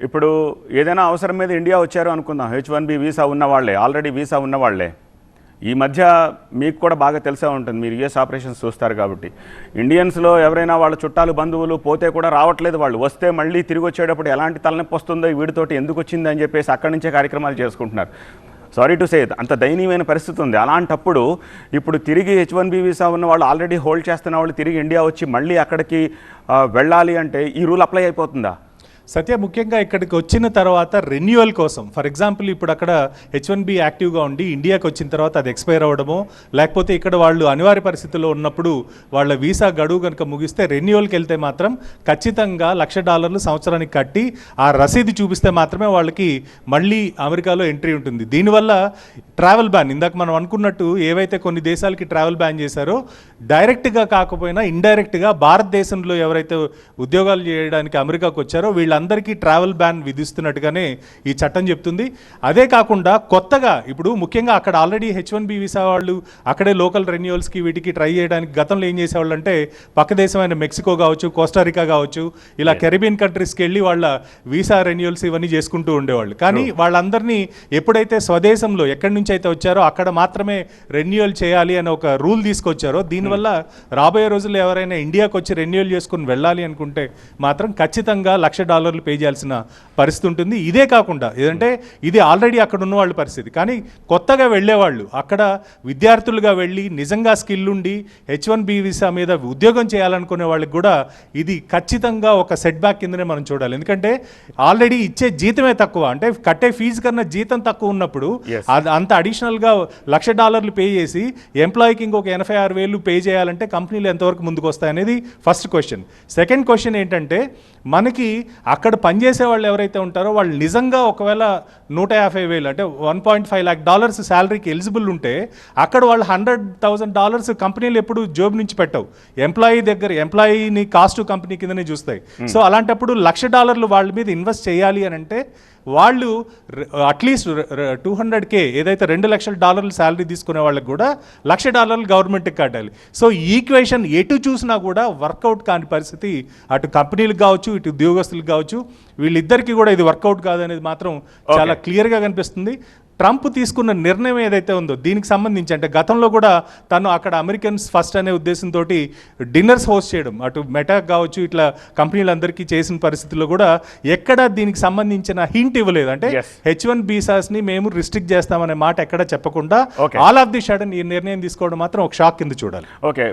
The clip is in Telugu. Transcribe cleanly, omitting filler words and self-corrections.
ఇప్పుడు ఏదైనా అవసరం మీద ఇండియా వచ్చారు అనుకుందాం, H1B వీసా ఉన్నవాళ్లే, ఆల్రెడీ వీసా ఉన్నవాళ్లే. ఈ మధ్య మీకు కూడా బాగా తెలిసే ఉంటుంది, మీరు యుఎస్ ఆపరేషన్స్ చూస్తారు కాబట్టి. ఇండియన్స్లో ఎవరైనా వాళ్ళ చుట్టాలు బంధువులు పోతే కూడా రావట్లేదు, వాళ్ళు వస్తే మళ్ళీ తిరిగి వచ్చేటప్పుడు ఎలాంటి తలనొప్పి వస్తుందో, వీడితోటి ఎందుకు వచ్చింది అని చెప్పేసి అక్కడి నుంచే కార్యక్రమాలు చేసుకుంటున్నారు. సారీ టు సే, అంత దయనీయమైన పరిస్థితి ఉంది. అలాంటప్పుడు ఇప్పుడు తిరిగి H1B వీసా ఉన్న వాళ్ళు, ఆల్రెడీ హోల్డ్ చేస్తున్న వాళ్ళు తిరిగి ఇండియా వచ్చి మళ్ళీ అక్కడికి వెళ్ళాలి అంటే ఈ రూల్ అప్లై అయిపోతుందా? సత్య, ముఖ్యంగా ఇక్కడికి వచ్చిన తర్వాత రెన్యువల్ కోసం, ఫర్ ఎగ్జాంపుల్ ఇప్పుడు అక్కడ H1B యాక్టివ్గా ఉండి ఇండియాకి వచ్చిన తర్వాత అది ఎక్స్పైర్ అవ్వడమో, లేకపోతే ఇక్కడ వాళ్ళు అనివార్య పరిస్థితుల్లో ఉన్నప్పుడు వాళ్ళ వీసా గడువు కనుక ముగిస్తే రెన్యువల్కి వెళ్తే మాత్రం ఖచ్చితంగా $1,00,000 సంవత్సరానికి కట్టి ఆ రసీదు చూపిస్తే మాత్రమే వాళ్ళకి మళ్ళీ అమెరికాలో ఎంట్రీ ఉంటుంది. దీనివల్ల ట్రావెల్ బ్యాన్, ఇందాక మనం అనుకున్నట్టు ఏవైతే కొన్ని దేశాలకి ట్రావెల్ బ్యాన్ చేశారో, డైరెక్ట్గా కాకపోయినా ఇండైరెక్ట్గా భారతదేశంలో ఎవరైతే ఉద్యోగాలు చేయడానికి అమెరికాకు వచ్చారో వీళ్ళందరికీ ట్రావెల్ బ్యాన్ విధిస్తున్నట్టుగానే ఈ చట్టం చెప్తుంది. అదే కాకుండా కొత్తగా ఇప్పుడు ముఖ్యంగా అక్కడ ఆల్రెడీ H1B వీసా వాళ్ళు అక్కడే లోకల్ రెన్యువల్స్కి వీటికి ట్రై చేయడానికి గతంలో ఏం చేసేవాళ్ళు అంటే, పక్క దేశమైన మెక్సికో కావచ్చు, కోస్టారికా కావచ్చు, ఇలా కెరీబియన్ కంట్రీస్కి వెళ్ళి వాళ్ళ వీసా రెన్యువల్స్ ఇవన్నీ చేసుకుంటూ ఉండేవాళ్ళు. కానీ వాళ్ళందరినీ ఎప్పుడైతే స్వదేశంలో ఎక్కడి నుంచి అయితే వచ్చారో అక్కడ మాత్రమే రెన్యువల్ చేయాలి అని ఒక రూల్ తీసుకొచ్చారో, దీనివల్ల రాబోయే రోజుల్లో ఎవరైనా ఇండియాకి వచ్చి రెన్యువల్ చేసుకుని వెళ్ళాలి అనుకుంటే మాత్రం ఖచ్చితంగా $1,00,000 పే చేయాల్సిన పరిస్థితి ఉంటుంది. ఇదే కాకుండా ఏదంటే ఇది ఆల్రెడీ అక్కడ ఉన్న వాళ్ళ పరిస్థితి, కానీ కొత్తగా వెళ్ళేవాళ్ళు, అక్కడ విద్యార్థులుగా వెళ్ళి నిజంగా స్కిల్ ఉండి H1B వీసా మీద ఉద్యోగం చేయాలనుకునే వాళ్ళకి కూడా ఇది ఖచ్చితంగా ఒక సెట్ బ్యాక్ కిందనే మనం చూడాలి. ఎందుకంటే ఆల్రెడీ ఇచ్చే జీతమే తక్కువ, అంటే కట్టే ఫీజు కన్నా జీతం తక్కువ ఉన్నప్పుడు అంత అడిషనల్గా $1,00,000 పే చేసి ఎంప్లాయీకి ఇంకొక 86,000 పే చేయాలంటే కంపెనీలు ఎంతవరకు ముందుకు వస్తాయనేది ఫస్ట్ క్వశ్చన్. సెకండ్ క్వశ్చన్ ఏంటంటే, మనకి అక్కడ పనిచేసే వాళ్ళు ఎవరైతే ఉంటారో వాళ్ళు నిజంగా ఒకవేళ $150,000 అంటే $1.5 lakh శాలరీకి ఎలిజిబుల్ ఉంటే అక్కడ వాళ్ళు $100,000 కంపెనీలు ఎప్పుడు జోబ్ నుంచి పెట్టవు, ఎంప్లాయీని కాస్ట్ కంపెనీ కిందనే చూస్తాయి. సో అలాంటప్పుడు $1,00,000 వాళ్ళ మీద ఇన్వెస్ట్ చేయాలి అని అంటే వాళ్ళు అట్లీస్ట్ 200K ఏదైతే $2,00,000 శాలరీ తీసుకునే వాళ్ళకి కూడా $1,00,000 గవర్నమెంట్కి కట్టాలి. సో ఈక్వేషన్ ఎటు చూసినా కూడా వర్కౌట్ కాని పరిస్థితి, అటు కంపెనీలకు కావచ్చు, ఇటు ఉద్యోగస్తులకు కావచ్చు, వీళ్ళిద్దరికీ కూడా ఇది వర్కౌట్ కాదనేది మాత్రం చాలా క్లియర్గా కనిపిస్తుంది. ట్రంప్ తీసుకున్న నిర్ణయం ఏదైతే ఉందో దీనికి సంబంధించి, అంటే గతంలో కూడా తను అక్కడ అమెరికన్స్ ఫస్ట్ అనే ఉద్దేశంతో డిన్నర్స్ హోస్ట్ చేయడం, అటు మెటా కావచ్చు ఇట్లా కంపెనీలందరికీ చేసిన పరిస్థితుల్లో కూడా ఎక్కడ దీనికి సంబంధించిన హింట్ ఇవ్వలేదు. అంటే H1B వీసాస్ని మేము రిస్ట్రిక్ట్ చేస్తామనే మాట ఎక్కడ చెప్పకుండా ఆల్ ఆఫ్ ది సడన్ ఈ నిర్ణయం తీసుకోవడం మాత్రం ఒక షాక్ కింద చూడాలి. ఓకే.